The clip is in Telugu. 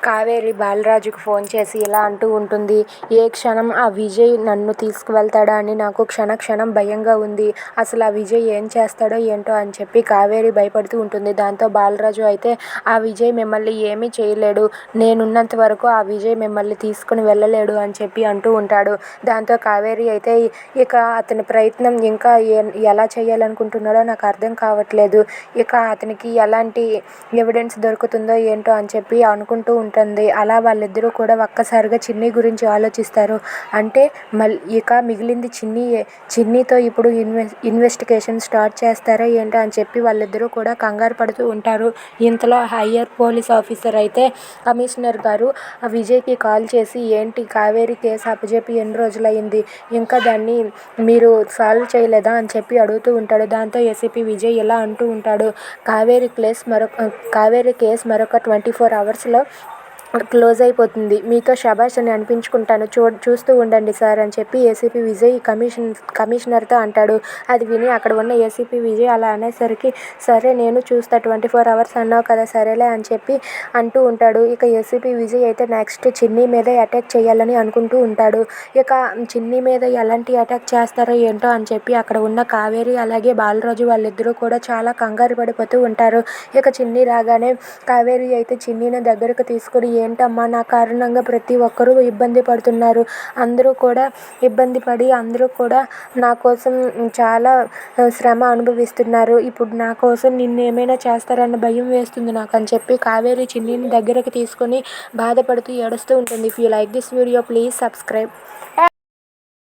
కావేరి బాలరాజుకు ఫోన్ చేసి ఇలా అంటూ ఉంటుంది. ఏ క్షణం ఆ విజయ్ నన్ను తీసుకువెళ్తాడా అని నాకు క్షణం భయంగా ఉంది. అసలు ఆ విజయ్ ఏం చేస్తాడో ఏంటో అని చెప్పి కావేరి భయపడుతూ ఉంటుంది. దాంతో బాలరాజు అయితే ఆ విజయ్ మిమ్మల్ని ఏమీ చేయలేడు, నేనున్నంత వరకు ఆ విజయ్ మిమ్మల్ని తీసుకుని వెళ్ళలేడు అని చెప్పి అంటూ ఉంటాడు. దాంతో కావేరి అయితే ఇక అతని ప్రయత్నం ఇంకా ఎలా చేయాలనుకుంటున్నాడో నాకు అర్థం కావట్లేదు. ఇక అతనికి ఎలాంటి ఎవిడెన్స్ దొరుకుతుందో ఏంటో అని చెప్పి అనుకుంటూ ఉంటుంది. అలా వాళ్ళిద్దరూ కూడా ఒక్కసారిగా చిన్ని గురించి ఆలోచిస్తారు. అంటే ఇక మిగిలింది చిన్నియే. చిన్నితో ఇప్పుడు ఇన్వెస్టిగేషన్ స్టార్ట్ చేస్తారా ఏంటో అని చెప్పి వాళ్ళిద్దరూ కూడా కంగారు పడుతూ ఉంటారు. ఇంతలో హయ్యర్ పోలీస్ ఆఫీసర్ అయితే కమిషనర్ గారు ఆ విజయ్కి కాల్ చేసి, ఏంటి కావేరి కేసు అప్పచెప్పి ఎన్ని రోజులైంది, ఇంకా దాన్ని మీరు సాల్వ్ చేయలేదా అని చెప్పి అడుగుతూ ఉంటాడు. దాంతో ఏసీపీ విజయ్ ఇలా అంటూ ఉంటాడు. కావేరి కేసు మరొక 24 అవర్స్లో క్లోజ్ అయిపోతుంది. మీతో శభాష్ అని అనిపించుకుంటాను, చూస్తూ ఉండండి సార్ అని చెప్పి ఏసీపీ విజయ్ కమిషనర్తో అంటాడు. అది విని అక్కడ ఉన్న ఏసీపీ విజయ్ అలా అనేసరికి, సరే నేను చూస్తా, 24 అవర్స్ అన్నావు కదా, సరేలే అని చెప్పి అంటూ ఉంటాడు. ఇక ఏసీపీ విజయ్ అయితే నెక్స్ట్ చిన్ని మీదే అటాక్ చేయాలని అనుకుంటూ ఉంటాడు. ఇక చిన్ని మీద ఎలాంటి అటాక్ చేస్తారో ఏంటో అని చెప్పి అక్కడ ఉన్న కావేరి అలాగే బాలరాజు వాళ్ళిద్దరూ కూడా చాలా కంగారు పడిపోతూ ఉంటారు. ఇక చిన్ని రాగానే కావేరి అయితే చిన్నిని దగ్గరకు తీసుకుని, ఏంటమ్మా నా కారణంగా ప్రతి ఒక్కరూ ఇబ్బంది పడుతున్నారు, అందరూ కూడా ఇబ్బంది పడి అందరూ కూడా నా కోసం చాలా శ్రమ అనుభవిస్తున్నారు, ఇప్పుడు నా కోసం నిన్ను ఏమైనా చేస్తారన్న భయం వేస్తుంది నాకు అని చెప్పి కావేరి చిన్నిని దగ్గరకు తీసుకొని బాధపడుతూ ఏడుస్తూ ఉంటుంది. If you like this video please subscribe.